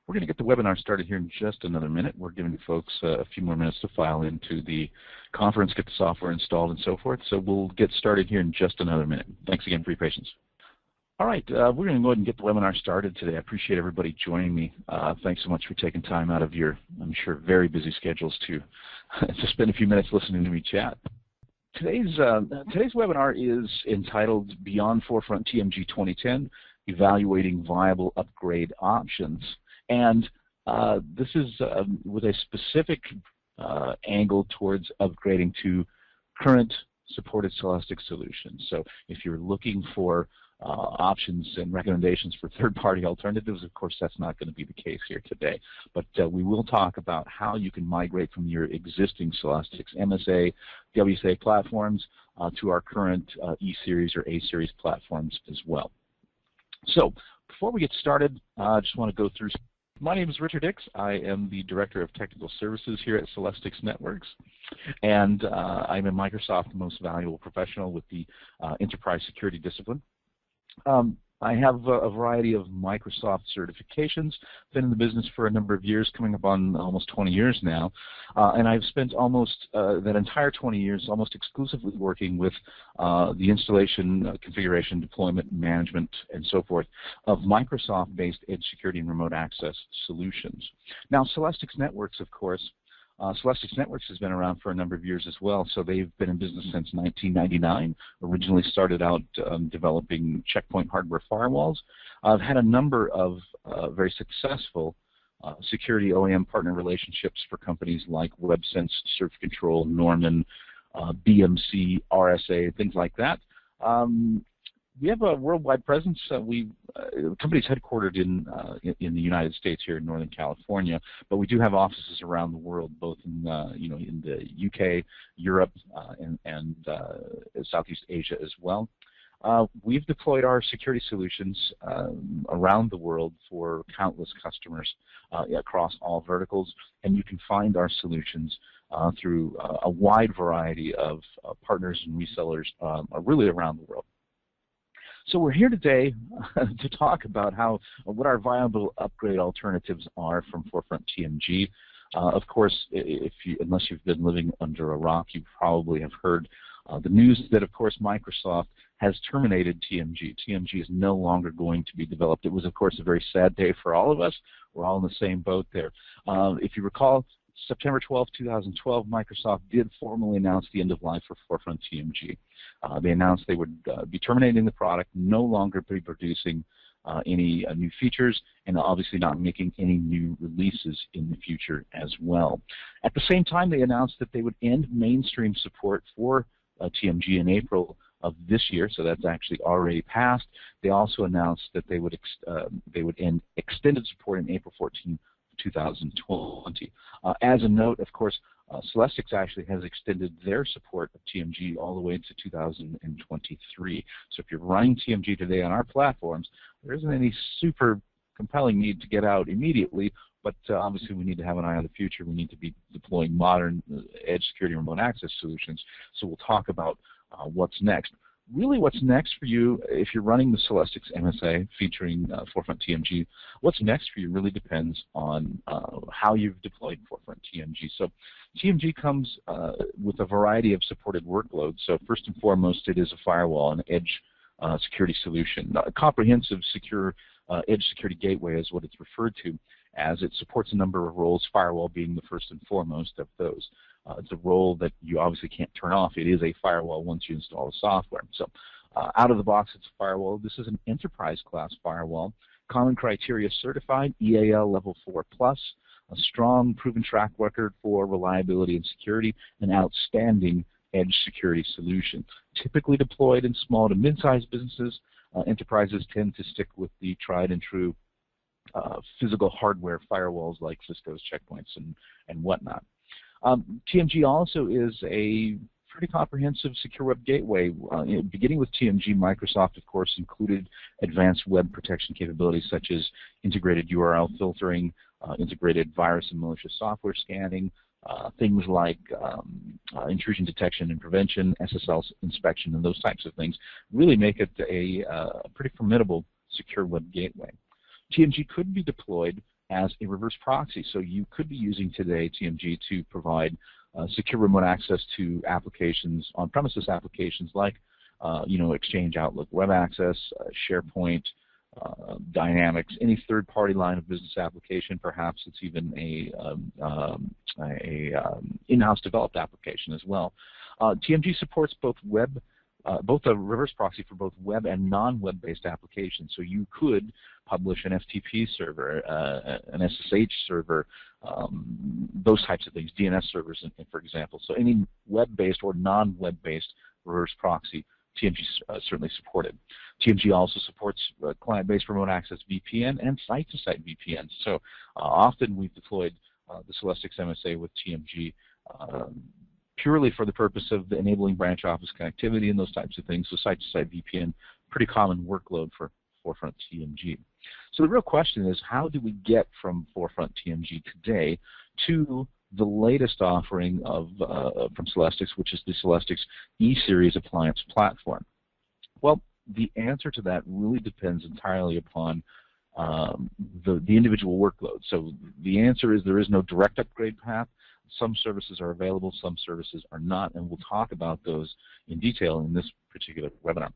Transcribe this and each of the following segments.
We're going to get the webinar started here in just another minute. We're giving folks a few more minutes to file into the conference, get the software installed, and so forth. So we'll get started here in just another minute. Thanks again for your patience. All right, we're going to go ahead and get the webinar started today. I appreciate everybody joining me. Thanks so much for taking time out of your, I'm sure, very busy schedules to spend a few minutes listening to me chat. Today's webinar is entitled Beyond Forefront TMG 2010, Evaluating Viable Upgrade Options. And this is with a specific angle towards upgrading to current supported Celestix solutions. So if you're looking for options and recommendations for third-party alternatives, of course that's not going to be the case here today. But we will talk about how you can migrate from your existing Celestix MSA, WSA platforms to our current E Series or A Series platforms as well. So before we get started, I just want to go through. My name is Richard Hicks. I am the Director of Technical Services here at Celestix Networks, and I'm a Microsoft Most Valuable Professional with the Enterprise Security discipline. I have a variety of Microsoft certifications. Been in the business for a number of years, coming up on almost 20 years now, and I've spent almost that entire 20 years almost exclusively working with the installation, configuration, deployment, management, and so forth of Microsoft-based edge security and remote access solutions. Now, Celestix Networks, of course, Celestix Networks has been around for a number of years as well, so they've been in business since 1999. Originally started out developing checkpoint hardware firewalls. I've had a number of very successful security OEM partner relationships for companies like WebSense, Surf Control, Norman, BMC, RSA, things like that. We have a worldwide presence. The company's headquartered in the United States here in Northern California, but we do have offices around the world, both in in the UK, Europe, and Southeast Asia as well. We've deployed our security solutions around the world for countless customers across all verticals, and you can find our solutions through a wide variety of partners and resellers really around the world. So we're here today to talk about what our viable upgrade alternatives are from Forefront TMG. Of course, unless you've been living under a rock, you probably have heard the news that, of course, Microsoft has terminated TMG. TMG is no longer going to be developed. It was, of course, a very sad day for all of us. We're all in the same boat there. If you recall, September 12, 2012, Microsoft did formally announce the end of life for Forefront TMG. They announced they would be terminating the product, no longer be producing any new features, and obviously not making any new releases in the future as well. At the same time, they announced that they would end mainstream support for TMG in April of this year, so that's actually already passed. They also announced that they would end extended support in April 14, 2020. As a note, of course, Celestix actually has extended their support of TMG all the way to 2023. So if you're running TMG today on our platforms, there isn't any super compelling need to get out immediately, but obviously we need to have an eye on the future. We need to be deploying modern edge security and remote access solutions. So we'll talk about what's next. Really, what's next for you if you're running the Celestix MSA featuring Forefront TMG, what's next for you really depends on how you've deployed Forefront TMG. So TMG comes with a variety of supported workloads. So first and foremost, it is a firewall, an edge security solution. A comprehensive secure edge security gateway is what it's referred to, as it supports a number of roles, firewall being the first and foremost of those. It's a role that you obviously can't turn off. It is a firewall once you install the software. So out of the box, it's a firewall. This is an enterprise class firewall, common criteria certified, EAL level 4+, a strong proven track record for reliability and security, an outstanding edge security solution. Typically deployed in small to mid-sized businesses, enterprises tend to stick with the tried and true physical hardware firewalls like Cisco's checkpoints and whatnot. TMG also is a pretty comprehensive secure web gateway. Beginning with TMG, Microsoft, of course, included advanced web protection capabilities such as integrated URL filtering, integrated virus and malicious software scanning, things like intrusion detection and prevention, SSL inspection, and those types of things really make it a pretty formidable secure web gateway. TMG could be deployed as a reverse proxy. So you could be using today TMG to provide secure remote access to applications, on-premises applications like Exchange, Outlook, Web Access, SharePoint, Dynamics, any third-party line of business application. Perhaps it's even a in-house developed application as well. TMG supports both a reverse proxy for both web and non-web-based applications. So you could publish an FTP server, an SSH server, those types of things, DNS servers, for example. So any web-based or non-web-based reverse proxy, TMG certainly supported. TMG also supports client-based remote access VPN and Site-to-Site VPN. So often we've deployed the Celestix MSA with TMG purely for the purpose of enabling branch office connectivity and those types of things. So Site-to-Site VPN, pretty common workload for Forefront TMG. So the real question is, how do we get from Forefront TMG today to the latest offering from Celestix, which is the Celestix E Series appliance platform? Well, the answer to that really depends entirely upon the individual workload. So the answer is there is no direct upgrade path. Some services are available, some services are not, and we'll talk about those in detail in this particular webinar.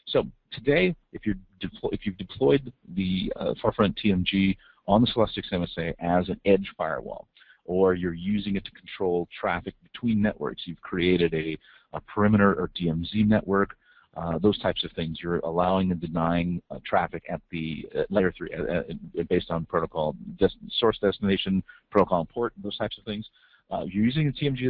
So today, if you've deployed the Forefront TMG on the Celestix MSA as an edge firewall, or you're using it to control traffic between networks, you've created a perimeter or DMZ network, those types of things. You're allowing and denying traffic at the layer 3 based on protocol, source destination, protocol and port, those types of things. You're using the TMG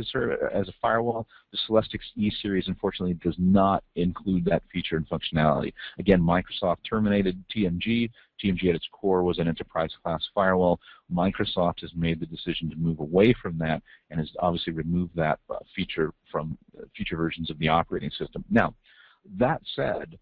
as a firewall. The Celestix E Series, unfortunately, does not include that feature and functionality. Again, Microsoft terminated TMG. TMG at its core was an enterprise-class firewall. Microsoft has made the decision to move away from that and has obviously removed that feature from future versions of the operating system. Now, that said,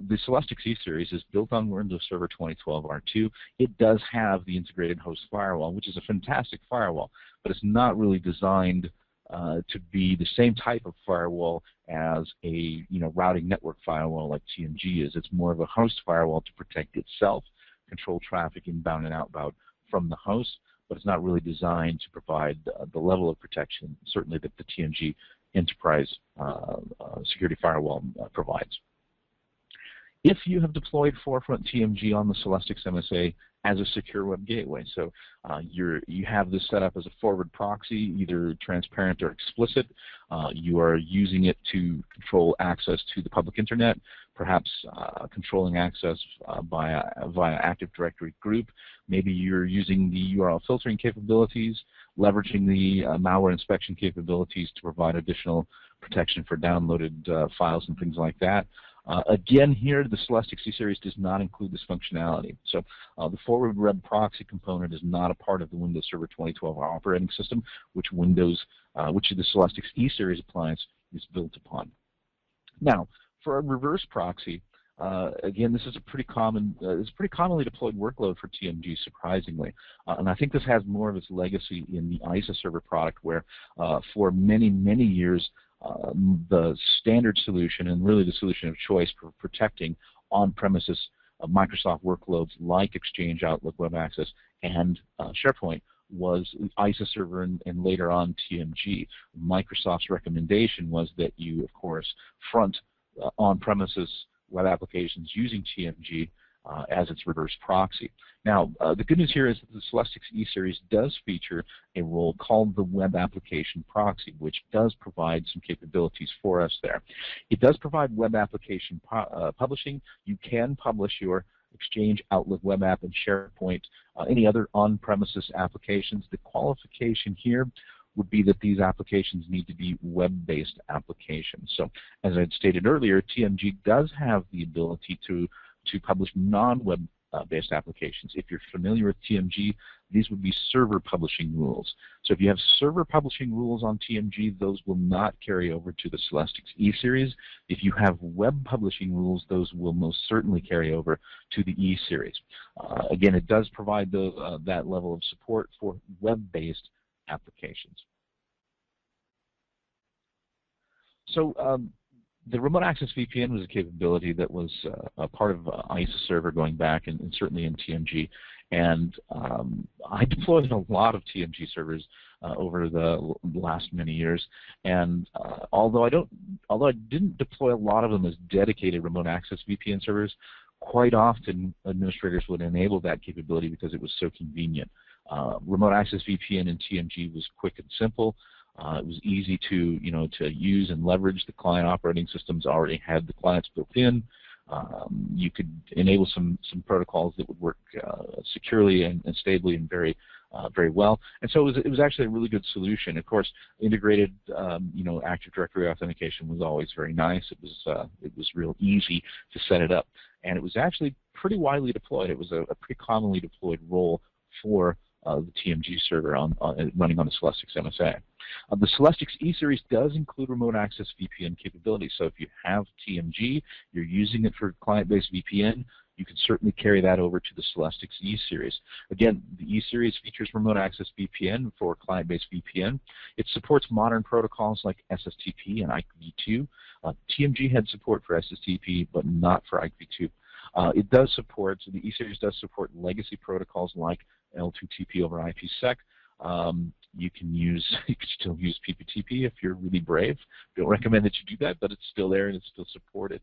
the Celestica C Series is built on Windows Server 2012 R2. It does have the integrated host firewall, which is a fantastic firewall, but it's not really designed to be the same type of firewall as a routing network firewall like TMG is. It's more of a host firewall to protect itself, control traffic inbound and outbound from the host, but it's not really designed to provide the level of protection, certainly, that the TMG enterprise security firewall provides. If you have deployed Forefront TMG on the Celestix MSA as a secure web gateway, so you have this set up as a forward proxy, either transparent or explicit. You are using it to control access to the public internet, perhaps controlling access via Active Directory group. Maybe you're using the URL filtering capabilities, leveraging the malware inspection capabilities to provide additional protection for downloaded files and things like that. Again, here, the Celestica C Series does not include this functionality. So the forward web proxy component is not a part of the Windows Server 2012 operating system, which the Celestica E Series appliance is built upon. Now, for a reverse proxy, again, this is a pretty commonly deployed workload for TMG, surprisingly, and I think this has more of its legacy in the ISA server product, where for many years the standard solution and really the solution of choice for protecting on-premises Microsoft workloads like Exchange, Outlook, Web Access, and SharePoint was ISA server and later on TMG. Microsoft's recommendation was that you, of course, front on-premises web applications using TMG as its reverse proxy. Now, the good news here is that the Celestica E Series does feature a role called the Web Application Proxy, which does provide some capabilities for us there. It does provide web application publishing. You can publish your Exchange, Outlook, Web App, and SharePoint, any other on-premises applications. The qualification here would be that these applications need to be web-based applications. So, as I had stated earlier, TMG does have the ability to publish non-web-based applications. If you're familiar with TMG, these would be server publishing rules. So if you have server publishing rules on TMG, those will not carry over to the Celestica E Series. If you have web publishing rules, those will most certainly carry over to the E Series. Again, it does provide that level of support for web-based applications. So the Remote Access VPN was a capability that was a part of ISA server going back, and certainly in TMG. And I deployed a lot of TMG servers over the last many years, and although I didn't deploy a lot of them as dedicated remote access VPN servers, quite often administrators would enable that capability because it was so convenient. Remote access VPN in TMG was quick and simple. It was easy to use and leverage. The client operating systems already had the clients built in. You could enable some protocols that would work securely and stably and very well. And so it was actually a really good solution. Of course, integrated Active Directory authentication was always very nice. It was real easy to set it up, and it was actually pretty widely deployed. It was a pretty commonly deployed role for the TMG server running on the Celestix MSA. The Celestix E Series does include remote access VPN capability. So if you have TMG, you're using it for client-based VPN, you can certainly carry that over to the Celestix E Series. Again, the E Series features remote access VPN for client-based VPN. It supports modern protocols like SSTP and IPv2. TMG had support for SSTP, but not for IPv2. The E Series does support legacy protocols like L2TP over IPsec. You can still use PPTP if you're really brave. Don't recommend that you do that, but it's still there and it's still supported.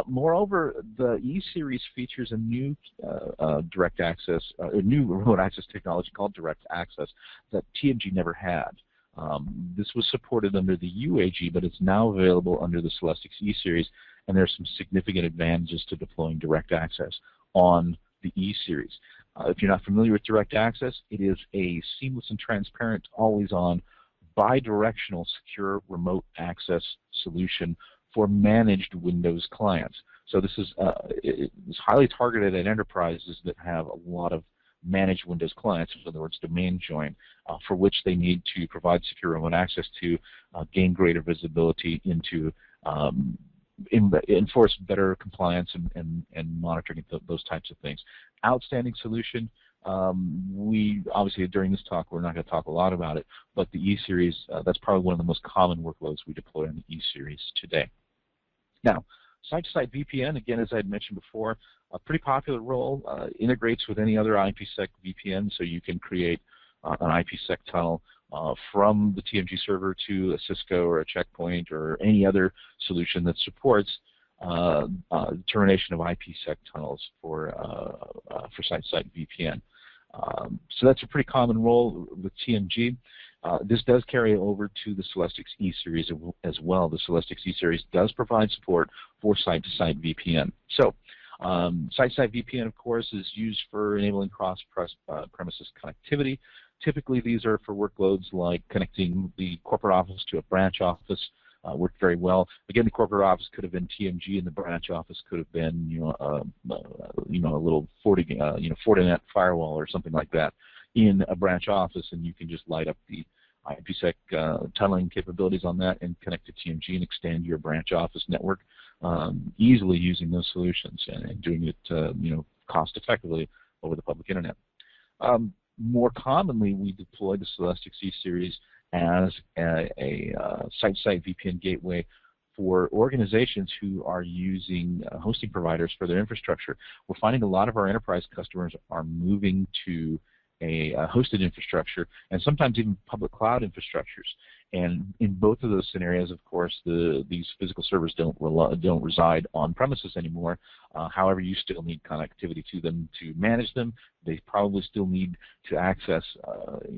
Moreover, the E Series features a new direct access, a new remote access technology called direct access that TMG never had. This was supported under the UAG, but it's now available under the Celestix E Series, and there's some significant advantages to deploying direct access on the E Series. If you're not familiar with direct access, it is a seamless and transparent, always-on, bidirectional secure remote access solution for managed Windows clients. So this is it's highly targeted at enterprises that have a lot of managed Windows clients, in other words, domain join, for which they need to provide secure remote access to gain greater visibility into enforce better compliance and monitoring those types of things. Outstanding solution. We obviously during this talk we're not going to talk a lot about it, but the E Series, that's probably one of the most common workloads we deploy on the E Series today. Now, Site-to-Site VPN, again, as I had mentioned before, a pretty popular role, integrates with any other IPsec VPN, so you can create an IPsec tunnel from the TMG server to a Cisco or a Checkpoint or any other solution that supports termination of IPsec tunnels for Site-to-Site VPN. So that's a pretty common role with TMG. This does carry over to the Celestix E Series as well. The Celestix E Series does provide support for Site-to-Site VPN. So Site-to-Site VPN, of course, is used for enabling cross-premises connectivity. Typically, these are for workloads like connecting the corporate office to a branch office. Worked very well. Again, the corporate office could have been TMG, and the branch office could have been, a little Fortinet firewall or something like that in a branch office, and you can just light up the IPsec tunneling capabilities on that and connect to TMG and extend your branch office network easily using those solutions and doing it, cost effectively over the public internet. More commonly, we deploy the Celestix C Series as a Site-to-Site VPN gateway for organizations who are using hosting providers for their infrastructure. We're finding a lot of our enterprise customers are moving to a hosted infrastructure and sometimes even public cloud infrastructures. And in both of those scenarios, of course, these physical servers don't reside on premises anymore. However, you still need connectivity to them to manage them. They probably still need to access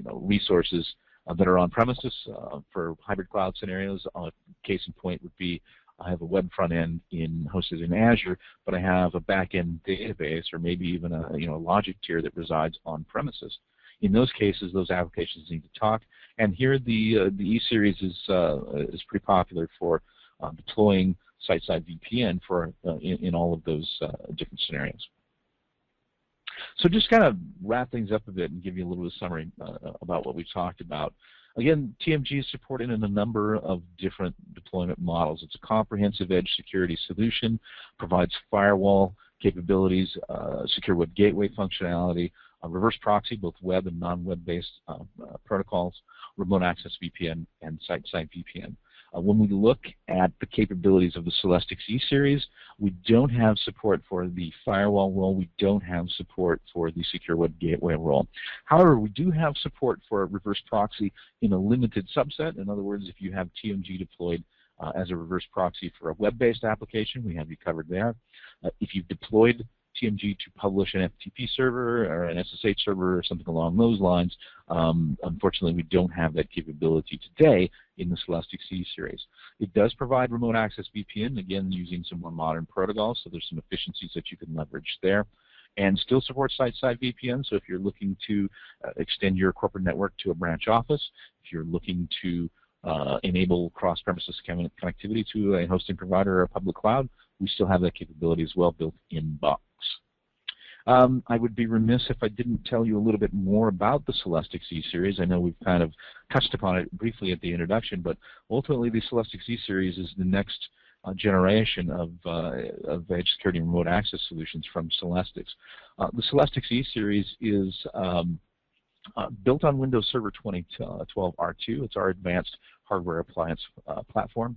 resources that are on premises for hybrid cloud scenarios. Case in point would be I have a web front end hosted in Azure, but I have a back-end database or maybe even a logic tier that resides on premises. In those cases, those applications need to talk, and here the E Series is pretty popular for deploying Site-to-Site VPN for in all of those different scenarios. So just kind of wrap things up a bit and give you a little bit of summary about what we've talked about. Again, TMG is supported in a number of different deployment models. It's a comprehensive edge security solution, provides firewall capabilities, secure web gateway functionality, reverse proxy, both web and non-web based protocols, remote access VPN, and Site-to-Site VPN. When we look at the capabilities of the Celestica C Series, we don't have support for the firewall role. We don't have support for the secure web gateway role. However, we do have support for a reverse proxy in a limited subset. In other words, if you have TMG deployed as a reverse proxy for a web-based application, we have you covered there. If you've deployed TMG to publish an FTP server or an SSH server or something along those lines, unfortunately we don't have that capability today in the Celestica C Series. It does provide remote access VPN, again using some more modern protocols, so there's some efficiencies that you can leverage there. And still supports Site-to-Site VPN, so if you're looking to extend your corporate network to a branch office, if you're looking to enable cross-premises connectivity to a hosting provider or a public cloud, we still have that capability as well built in box. I would be remiss if I didn't tell you a little bit more about the Celestica C Series. I know we've kind of touched upon it briefly at the introduction, but ultimately the Celestica C Series is the next generation of edge security and remote access solutions from Celestix. The Celestica C Series is built on Windows Server 2012 R2. It's our advanced hardware appliance platform.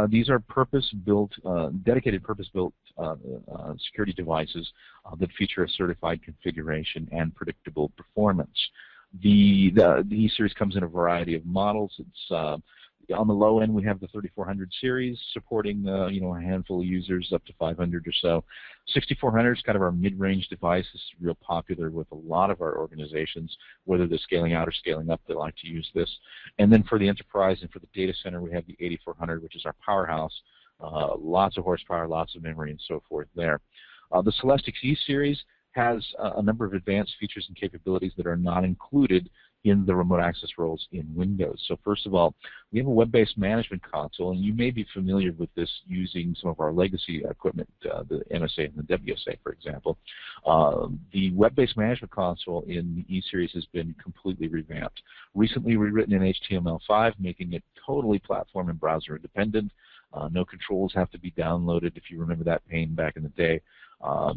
These are purpose-built, dedicated purpose-built security devices that feature a certified configuration and predictable performance. The E-Series comes in a variety of models. It's on the low end, we have the 3400 series supporting a handful of users up to 500 or so. 6400 is kind of our mid-range device. This is real popular with a lot of our organizations, whether they're scaling out or scaling up. They like to use this. And then for the enterprise and for the data center, we have the 8400, which is our powerhouse. Lots of horsepower, lots of memory, and so forth there. The Celestica C Series has a number of advanced features and capabilities that are not included in the remote access roles in Windows. So first of all, we have a web-based management console, and you may be familiar with this using some of our legacy equipment, the MSA and the WSA, for example. The web-based management console in the E-Series has been completely revamped. Recently rewritten in HTML5, making it totally platform and browser independent. No controls have to be downloaded, if you remember that pain back in the day.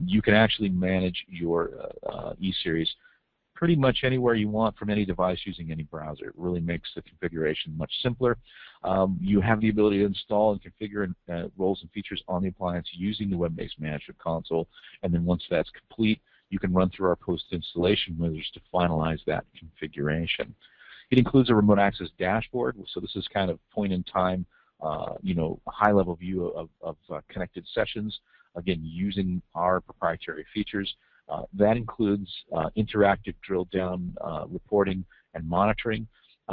You can actually manage your E-Series pretty much anywhere you want from any device using any browser. It really makes the configuration much simpler. You have the ability to install and configure roles and features on the appliance using the web-based management console, and then once that's complete, you can run through our post-installation wizards to finalize that configuration. It includes a remote access dashboard, so this is kind of point-in-time, a high-level view of connected sessions, again, using our proprietary features. That includes interactive drill-down reporting and monitoring.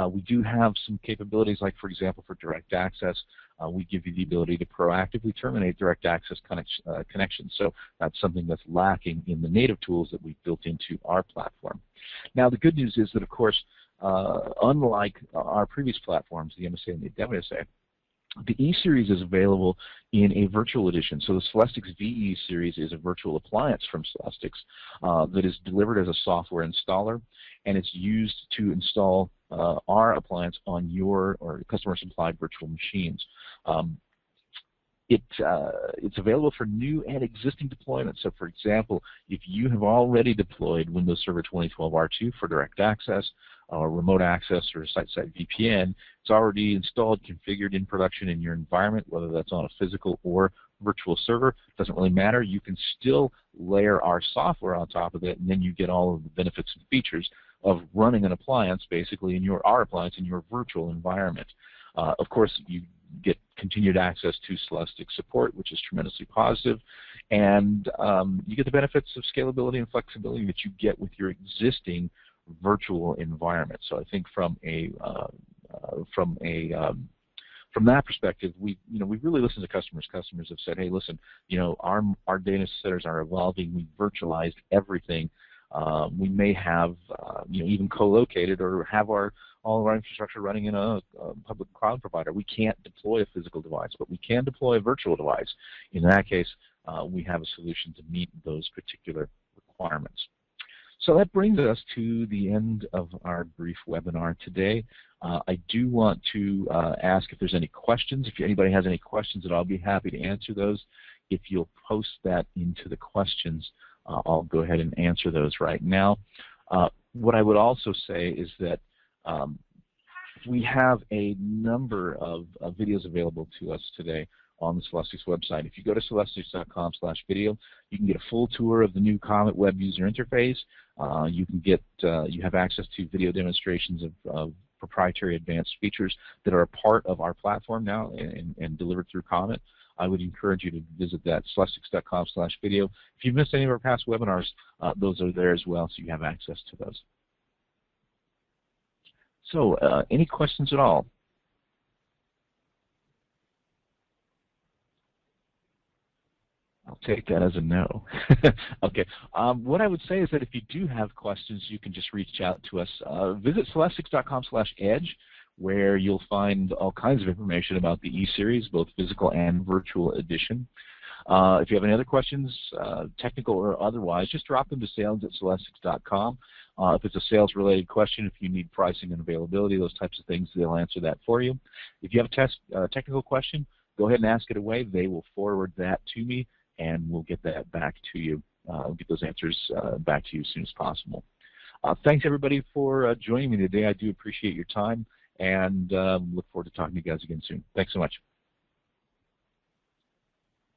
We do have some capabilities, like, for example, for direct access. We give you the ability to proactively terminate direct access connections. So that's something that's lacking in the native tools that we've built into our platform. Now, the good news is that, of course, unlike our previous platforms, the MSA and the WSA, the E-Series is available in a virtual edition. So the Celestix VE Series is a virtual appliance from Celestix that is delivered as a software installer, and it's used to install our appliance on your or customer-supplied virtual machines. It's available for new and existing deployments. So, for example, if you have already deployed Windows Server 2012 R2 for direct access, or remote access, or Site-to-Site VPN, it's already installed, configured in production in your environment, whether that's on a physical or virtual server. It doesn't really matter. You can still layer our software on top of it, and then you get all of the benefits and features of running an appliance, basically, in our appliance in your virtual environment. Of course, you get continued access to Celestix support, which is tremendously positive, and you get the benefits of scalability and flexibility that you get with your existing virtual environment. So I think from that perspective, we really listened to customers. Customers have said, "Hey, listen, our data centers are evolving. We virtualized everything. We may have even co-located or have all of our infrastructure running in a public cloud provider. We can't deploy a physical device, but we can deploy a virtual device. In that case, we have a solution to meet those particular requirements." So that brings us to the end of our brief webinar today. I do want to ask if there's any questions. If anybody has any questions, I'll be happy to answer those. If you'll post that into the questions, I'll go ahead and answer those right now. What I would also say is that we have a number of videos available to us today on the Celestix website. If you go to celestix.com/video, you can get a full tour of the new Comet web user interface. You have access to video demonstrations of proprietary advanced features that are a part of our platform now and delivered through Comet. I would encourage you to visit that, celestix.com/video. If you've missed any of our past webinars, those are there as well, so you have access to those. So, any questions at all? I'll take that as a no. Okay. What I would say is that if you do have questions, you can just reach out to us. Visit celestix.com/edge, where you'll find all kinds of information about the E-Series, both physical and virtual edition. If you have any other questions, technical or otherwise, just drop them to sales@celestix.com. If it's a sales-related question, if you need pricing and availability, those types of things, they'll answer that for you. If you have a technical question, go ahead and ask it away. They will forward that to me, and we'll get that back to you. We'll get those answers back to you as soon as possible. Thanks, everybody, for joining me today. I do appreciate your time, and look forward to talking to you guys again soon. Thanks so much.